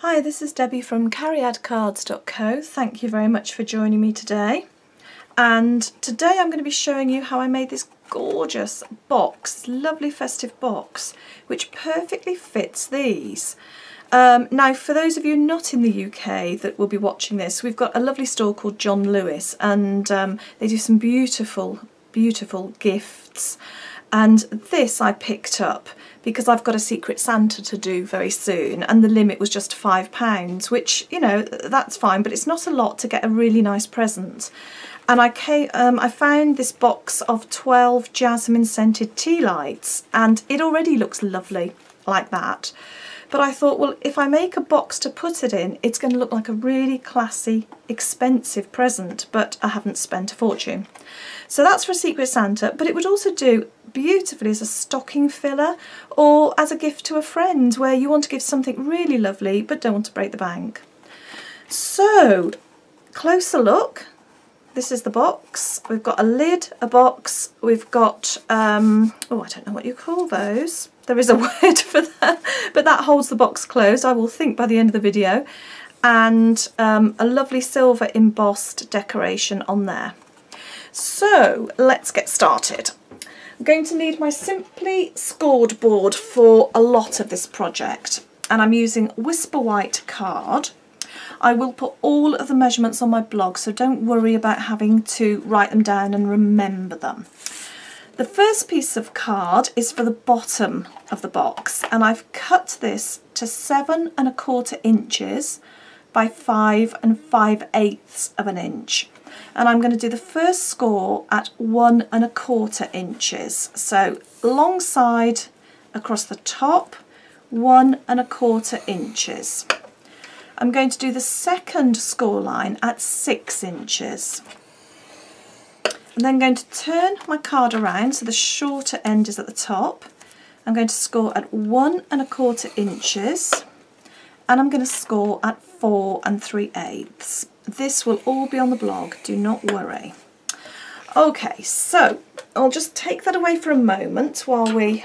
Hi, this is Debbie from cariadcards.co. Thank you very much for joining me today. And today I'm going to be showing you how I made this gorgeous box, lovely festive box, which perfectly fits these. Now, for those of you not in the UK that will be watching this, we've got a lovely store called John Lewis, and they do some beautiful, beautiful gifts. And this I picked up because I've got a Secret Santa to do very soon, and the limit was just £5, which, you know, that's fine, but it's not a lot to get a really nice present. And I found this box of 12 jasmine scented tea lights, and it already looks lovely like that. But I thought, well, if I make a box to put it in, it's going to look like a really classy, expensive present, but I haven't spent a fortune. So that's for a Secret Santa, but it would also do beautifully as a stocking filler or as a gift to a friend where you want to give something really lovely but don't want to break the bank. So, closer look. This is the box. We've got a lid, a box, we've got, oh, I don't know what you call those. There is a word for that, but that holds the box closed, I will think by the end of the video. And a lovely silver embossed decoration on there. So let's get started. I'm going to need my simply scored board for a lot of this project, and I'm using Whisper White card. I will put all of the measurements on my blog, so don't worry about having to write them down and remember them. The first piece of card is for the bottom of the box, and I've cut this to 7 1/4 inches by 5 5/8 of an inch. And I'm going to do the first score at 1 1/4 inches. So long side across the top, 1 1/4 inches. I'm going to do the second score line at 6 inches. I'm then going to turn my card around so the shorter end is at the top. I'm going to score at 1 1/4 inches, and I'm going to score at 4 3/8. This will all be on the blog, do not worry. Okay, so I'll just take that away for a moment while we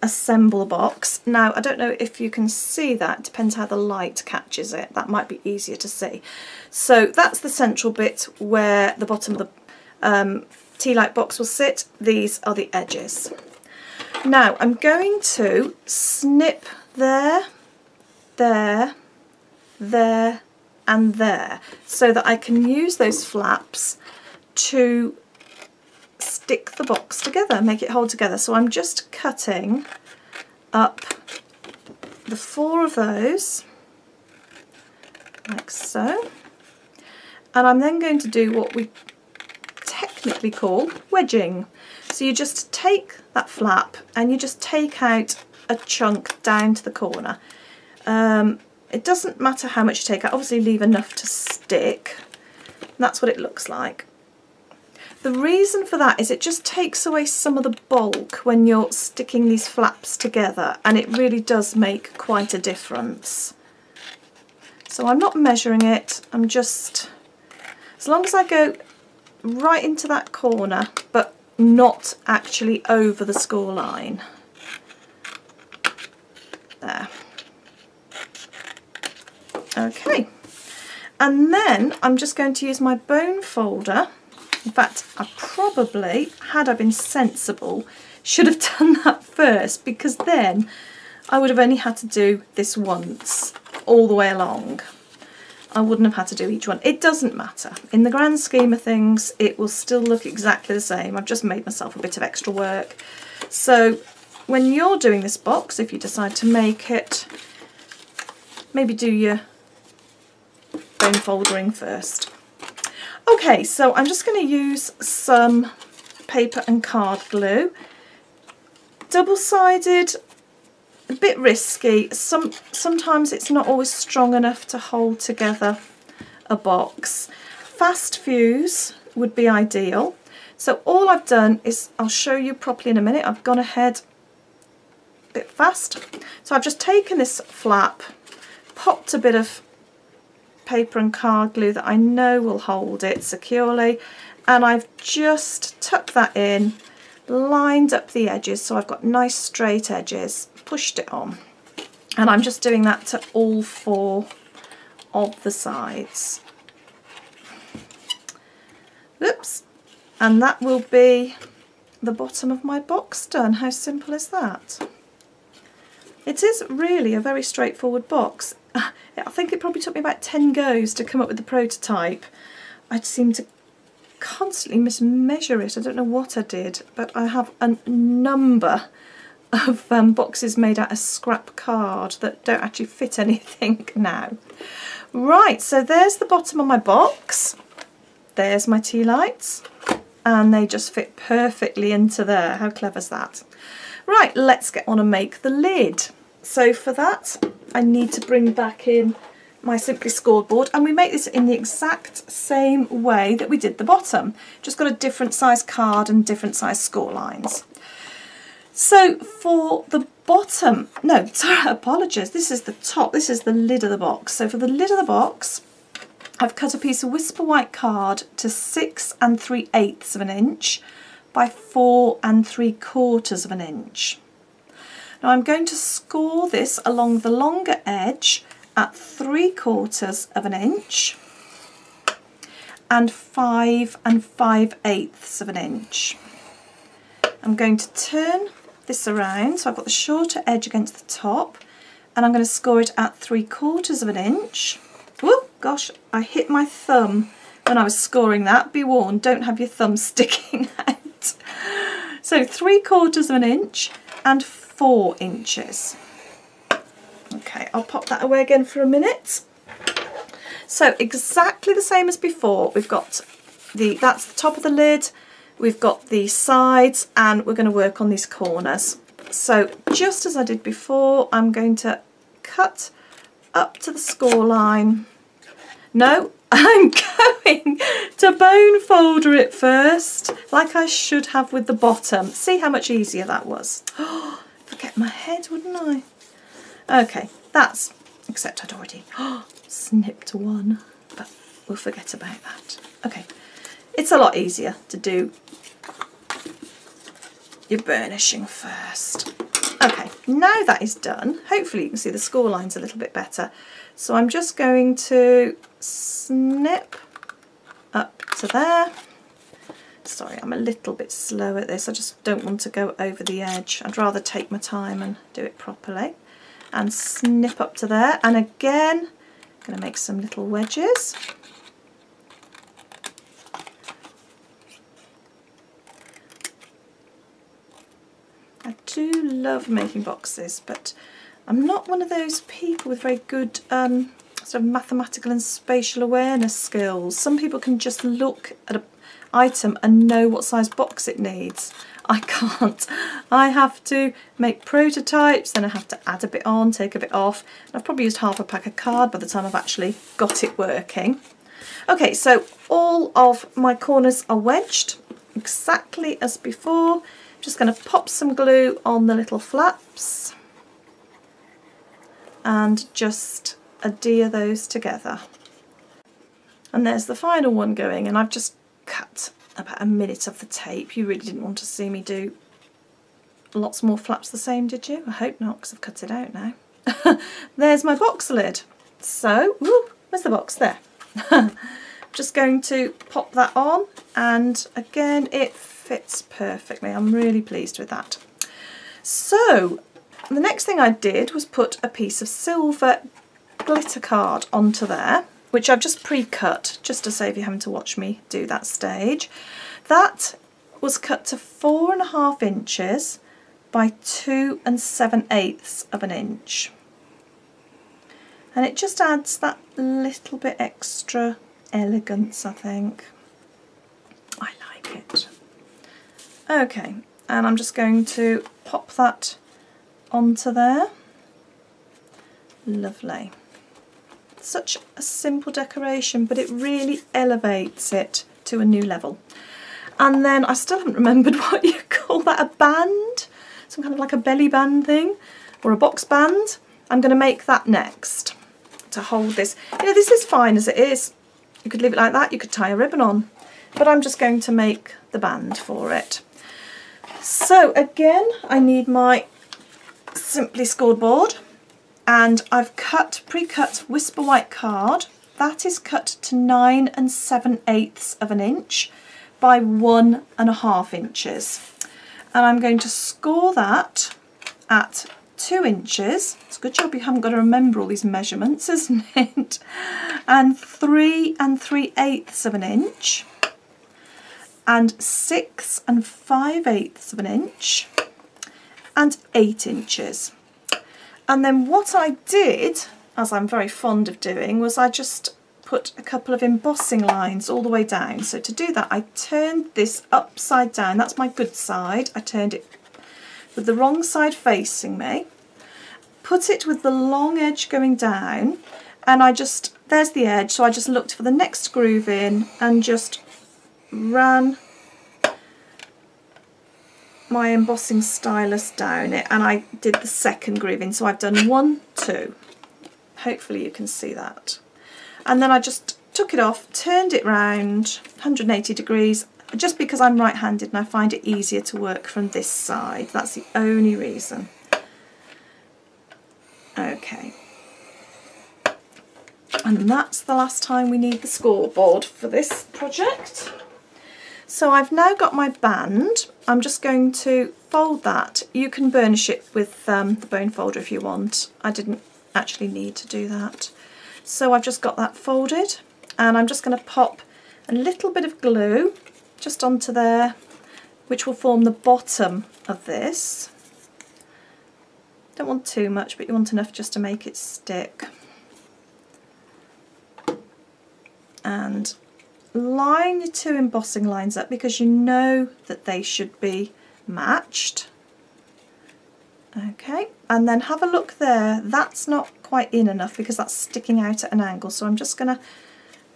assemble the box. Now, I don't know if you can see that, it depends how the light catches it, that might be easier to see. So that's the central bit where the bottom of the tea light box will sit. These are the edges. Now I'm going to snip there, there, there and there, so that I can use those flaps to stick the box together, make it hold together. So I'm just cutting up the 4 of those, like so, and I'm then going to do what we technically call wedging. So you just take that flap and you just take out a chunk down to the corner. It doesn't matter how much you take out, obviously leave enough to stick. That's what it looks like. The reason for that is it just takes away some of the bulk when you're sticking these flaps together, and it really does make quite a difference. So I'm not measuring it, I'm just, as long as I go right into that corner but not actually over the score line. There. Okay, and then I'm just going to use my bone folder. In fact, I probably, had I been sensible, should have done that first, because then I would have only had to do this once all the way along. I wouldn't have had to do each one. It doesn't matter. In the grand scheme of things, it will still look exactly the same. I've just made myself a bit of extra work. So when you're doing this box, if you decide to make it, maybe do your bone foldering first. Okay, so I'm just going to use some paper and card glue. Double-sided, a bit risky. Sometimes it's not always strong enough to hold together a box. Fast fuse would be ideal. So all I've done is, I'll show you properly in a minute, I've gone ahead a bit fast. So I've just taken this flap, popped a bit of paper and card glue that I know will hold it securely, and I've just tucked that in, lined up the edges so I've got nice straight edges, pushed it on. And I'm just doing that to all 4 of the sides. Oops. And that will be the bottom of my box done. How simple is that? It is really a very straightforward box. I think it probably took me about 10 goes to come up with the prototype. I seem to constantly mismeasure it. I don't know what I did, but I have a number of boxes made out of scrap card that don't actually fit anything now. Right, so there's the bottom of my box. There's my tea lights, and they just fit perfectly into there. How clever is that? Right, let's get on and make the lid. So for that, I need to bring back in my Simply Scored board, and we make this in the exact same way that we did the bottom. Just got a different size card and different size score lines. So for the bottom, no, sorry, apologies, this is the top, this is the lid of the box. So for the lid of the box, I've cut a piece of Whisper White card to 6 3/8 of an inch by 4 3/4 of an inch. Now I'm going to score this along the longer edge at 3/4 of an inch and 5 5/8 of an inch. I'm going to turn this around, so I've got the shorter edge against the top, and I'm going to score it at 3/4 of an inch. Oh gosh, I hit my thumb when I was scoring that. Be warned, don't have your thumb sticking out. So 3/4 of an inch and 4 inches. Okay, I'll pop that away again for a minute. So exactly the same as before. We've got that's the top of the lid, we've got the sides, and we're going to work on these corners. So just as I did before, I'm going to cut up to the score line. No, I'm going to bone folder it first, like I should have with the bottom. See how much easier that was. Oh, forget my head, wouldn't I? Okay, that's, except I'd already snipped one, but we'll forget about that. Okay, it's a lot easier to do your burnishing first. Okay, now that is done, hopefully you can see the score lines a little bit better. So I'm just going to snip up to there. Sorry, I'm a little bit slow at this. I just don't want to go over the edge. I'd rather take my time and do it properly. And snip up to there. And again, I'm going to make some little wedges. I do love making boxes, but I'm not one of those people with very good sort of mathematical and spatial awareness skills. Some people can just look at an item and know what size box it needs. I can't. I have to make prototypes, then I have to add a bit on, take a bit off. And I've probably used half a pack of card by the time I've actually got it working. Okay, so all of my corners are wedged exactly as before. I'm just going to pop some glue on the little flaps and just adhere those together. And there's the final one going, and I've just cut about a minute of the tape. You really didn't want to see me do lots more flaps the same, did you? I hope not, because I've cut it out now. There's my box lid. So, ooh, where's the box? There. Just going to pop that on, and again it fits perfectly. I'm really pleased with that. So the next thing I did was put a piece of silver glitter card onto there, which I've just pre-cut just to save you having to watch me do that stage. That was cut to 4.5 inches by 2 7/8 of an inch. And it just adds that little bit extra elegance, I think. I like it. Okay, and I'm just going to pop that onto there. Lovely. Such a simple decoration, but it really elevates it to a new level. And then I still haven't remembered what you call that, a band? Some kind of like a belly band thing, or a box band. I'm going to make that next to hold this. You know, this is fine as it is. You could leave it like that, you could tie a ribbon on, but I'm just going to make the band for it. So again, I need my Simply Scored board, And I've pre-cut Whisper White card. That is cut to 9 7/8 of an inch by 1.5 inches. And I'm going to score that at 2 inches. It's a good job you haven't got to remember all these measurements, isn't it? And 3 3/8 of an inch. And 6 5/8 of an inch. And 8 inches. And then what I did, as I'm very fond of doing, was I just put a couple of embossing lines all the way down. So to do that, I turned this upside down. That's my good side. I turned it with the wrong side facing me, put it with the long edge going down, and there's the edge, so I just looked for the next groove in and just ran my embossing stylus down it, and I did the second groove in. So I've done 1, 2. Hopefully you can see that. And then I just took it off, turned it round 180 degrees, just because I'm right-handed and I find it easier to work from this side. That's the only reason. Okay. And that's the last time we need the scoreboard for this project. So I've now got my band. I'm just going to fold that. You can burnish it with the bone folder if you want. I didn't actually need to do that. So I've just got that folded, and I'm just going to pop a little bit of glue just onto there, which will form the bottom of this. Don't want too much, but you want enough just to make it stick. And line your 2 embossing lines up because you know that they should be matched. Okay, and then have a look there. That's not quite in enough because that's sticking out at an angle, so I'm just going to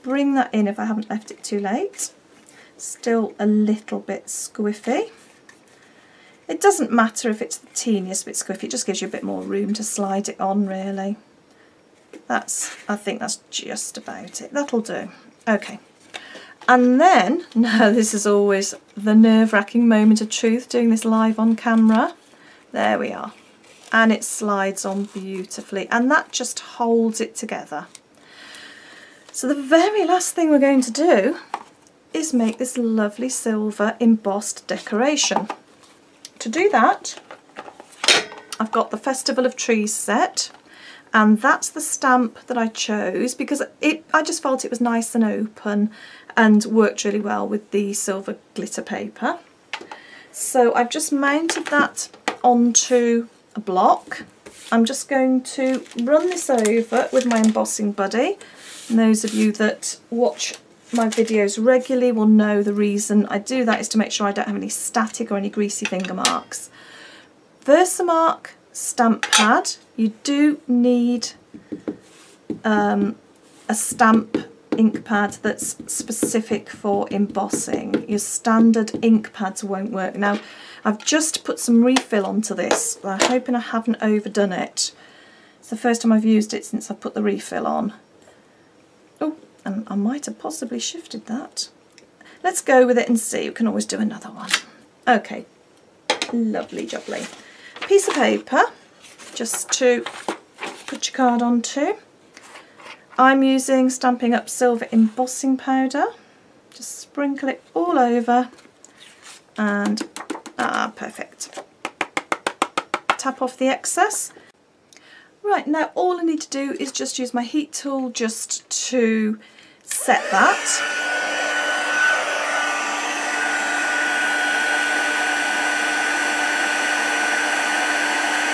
bring that in if I haven't left it too late. Still a little bit squiffy. It doesn't matter if it's the teeniest bit squiffy, it just gives you a bit more room to slide it on, really. I think that's just about it. That'll do. Okay. And then, now this is always the nerve-wracking moment of truth, doing this live on camera. There we are. And it slides on beautifully, and that just holds it together. So the very last thing we're going to do is make this lovely silver embossed decoration. To do that, I've got the Festival of Trees set, and that's the stamp that I chose because I just felt it was nice and open and worked really well with the silver glitter paper. So I've just mounted that onto a block. I'm just going to run this over with my embossing buddy, and those of you that watch my videos regularly will know the reason I do that is to make sure I don't have any static or any greasy finger marks. Versamark stamp pad. You do need a stamp ink pad that's specific for embossing. Your standard ink pads won't work. Now I've just put some refill onto this. I'm hoping I haven't overdone it. It's the first time I've used it since I put the refill on. Oh, and I might have possibly shifted that. Let's go with it and see. You can always do another one. Okay, lovely jubbly. Piece of paper just to put your card onto. I'm using Stampin' Up silver embossing powder. Just sprinkle it all over and perfect. Tap off the excess. Right, now all I need to do is just use my heat tool just to set that.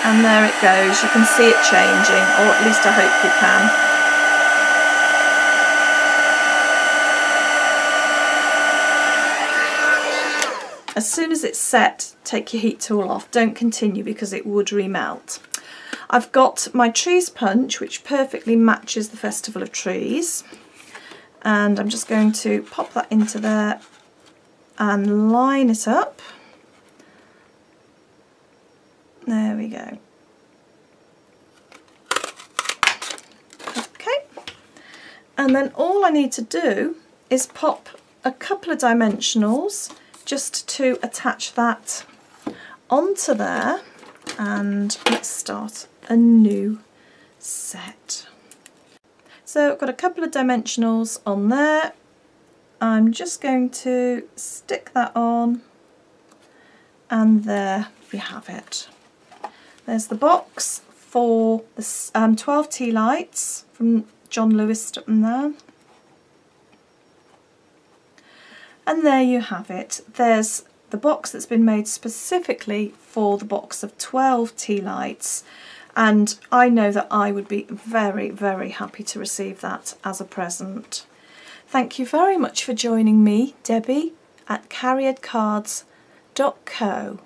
And there it goes. You can see it changing, or at least I hope you can. As soon as it's set, take your heat tool off. Don't continue because it would remelt. I've got my trees punch, which perfectly matches the Festival of Trees. And I'm just going to pop that into there and line it up. There we go. Okay. And then all I need to do is pop a couple of dimensionals just to attach that onto there, and let's start a new set. So I've got a couple of dimensionals on there. I'm just going to stick that on, and there we have it. There's the box for the 12 tea lights from John Lewis there. And there you have it. There's the box that's been made specifically for the box of 12 tea lights, and I know that I would be very, very happy to receive that as a present. Thank you very much for joining me, Debbie, at cariadcards.co.